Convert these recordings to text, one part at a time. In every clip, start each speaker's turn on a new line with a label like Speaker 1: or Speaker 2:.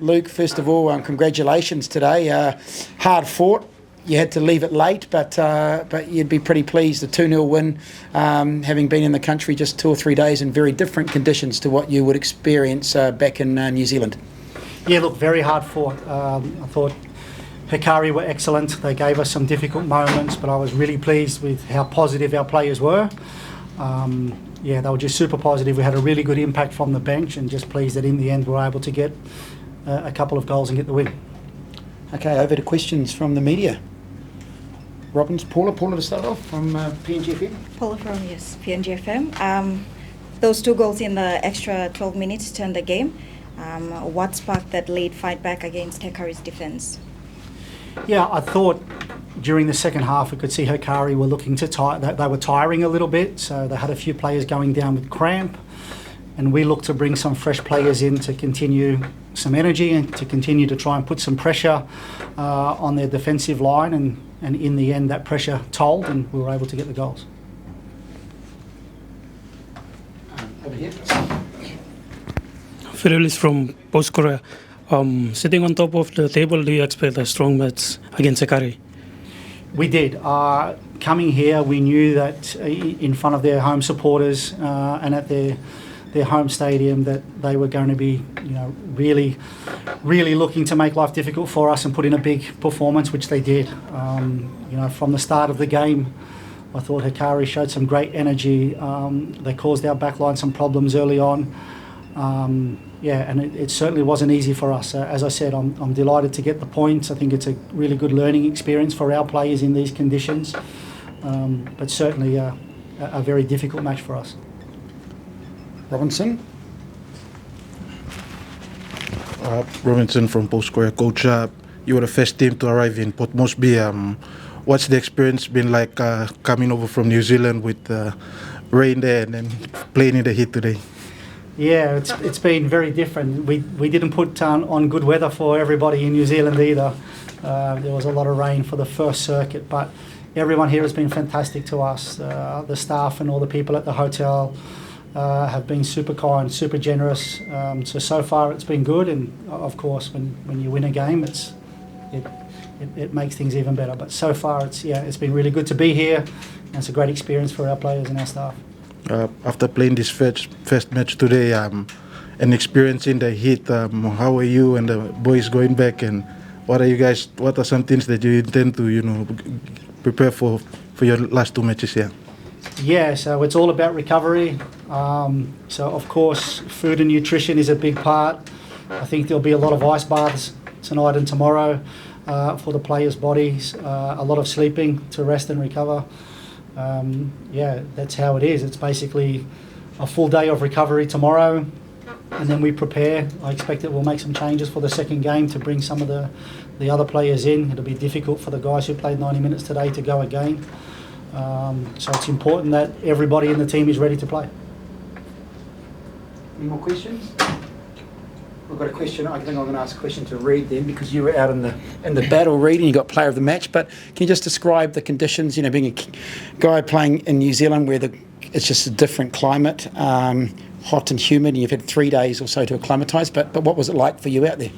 Speaker 1: Luke, first of all, congratulations today. Hard fought. You had to leave it late, but you'd be pretty pleased. A 2-0 win, having been in the country just 2 or 3 days in very different conditions to what you would experience back in New Zealand.
Speaker 2: Yeah, look, very hard fought. I thought Hekari were excellent. They gave us some difficult moments, but I was really pleased with how positive our players were. They were just super positive. We had a really good impact from the bench, and just pleased that in the end we were able to get a couple of goals and get the win. Okay,
Speaker 1: over to questions from the media. Paula to start off from PNG FM.
Speaker 3: Paula from PNG FM. Those 2 goals in the extra 12 minutes turned the game. What sparked that lead fight back against Hekari's defence?
Speaker 2: Yeah, I thought during the second half we could see Hekari were looking to they were tiring a little bit, so they had a few players going down with cramp, and we looked to bring some fresh players in to continue some energy and to continue to try and put some pressure on their defensive line, and in the end that pressure told and we were able to get the goals.
Speaker 1: Over here.
Speaker 4: Fidelis from Post Korea. Sitting on top of the table, do you expect a strong match against Hekari?
Speaker 2: We did. Coming here, we knew that in front of their home supporters and at their home stadium that they were going to be, really looking to make life difficult for us and put in a big performance, which they did. From the start of the game, I thought Hekari showed some great energy. They caused our backline some problems early on. And it certainly wasn't easy for us. As I said, I'm delighted to get the points. I think it's a really good learning experience for our players in these conditions, but certainly a very difficult match for us.
Speaker 1: Robinson
Speaker 5: from Post Korea. Coach, you were the first team to arrive in Port Moresby. What's the experience been like coming over from New Zealand with rain there and then playing in the heat today?
Speaker 2: Yeah, it's been very different. We didn't put on good weather for everybody in New Zealand either. There was a lot of rain for the first circuit, but everyone here has been fantastic to us. The staff and all the people at the hotel have been super kind, super generous. So far it's been good, and of course when you win a game, it makes things even better. But so far it's been really good to be here, and it's a great experience for our players and our staff.
Speaker 5: After playing this first match today and experiencing the heat, how are you and the boys going back, and what are some things that you intend to prepare for your last 2 matches here?
Speaker 2: Yeah, so it's all about recovery. So of course food and nutrition is a big part. I think there'll be a lot of ice baths tonight and tomorrow for the players' bodies, a lot of sleeping to rest and recover. That's how it is. It's basically a full day of recovery tomorrow, and then we prepare. I expect that we'll make some changes for the second game to bring some of the other players in. It'll be difficult for the guys who played 90 minutes today to go again. So it's important that everybody in the team is ready to play.
Speaker 1: Any more questions? We've got a question. I think I'm going to ask a question to Reid then, because you were out in the battle, Reid, and you got player of the match. But can you just describe the conditions? Being a guy playing in New Zealand where it's just a different climate, hot and humid, and you've had 3 days or so to acclimatise. But what was it like for you out there?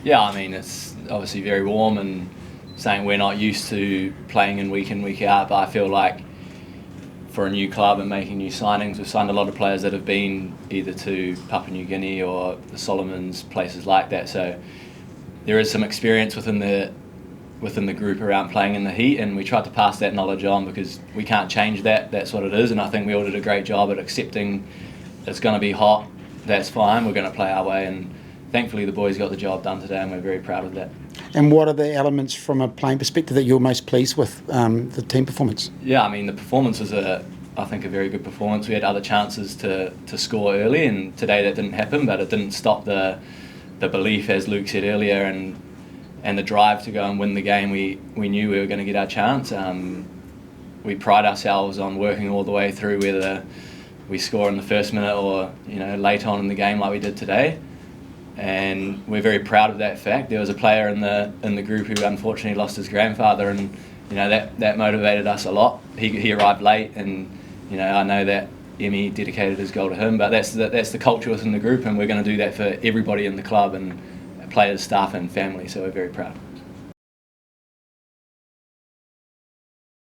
Speaker 6: Yeah, I mean, it's obviously very warm, and saying we're not used to playing in, week out. But I feel like for a new club and making new signings, we've signed a lot of players that have been either to Papua New Guinea or the Solomons, places like that. So there is some experience within the group around playing in the heat, and we tried to pass that knowledge on because we can't change that. That's what it is, and I think we all did a great job at accepting it's going to be hot. That's fine. We're going to play our way, and thankfully the boys got the job done today, and we're very proud of that.
Speaker 1: And what are the elements from a playing perspective that you're most pleased with, the team performance?
Speaker 6: Yeah, I mean, the performance was I think a very good performance. We had other chances to score early, and today that didn't happen, but it didn't stop the belief, as Luke said earlier, and the drive to go and win the game. We knew we were going to get our chance. We pride ourselves on working all the way through, whether we score in the first minute or late on in the game like we did today. And we're very proud of that fact. There was a player in the group who unfortunately lost his grandfather, and that motivated us a lot. He arrived late, and I know that Emmy dedicated his goal to him, but that's the culture within the group, and we're going to do that for everybody in the club, and players, staff, and family. So we're very proud.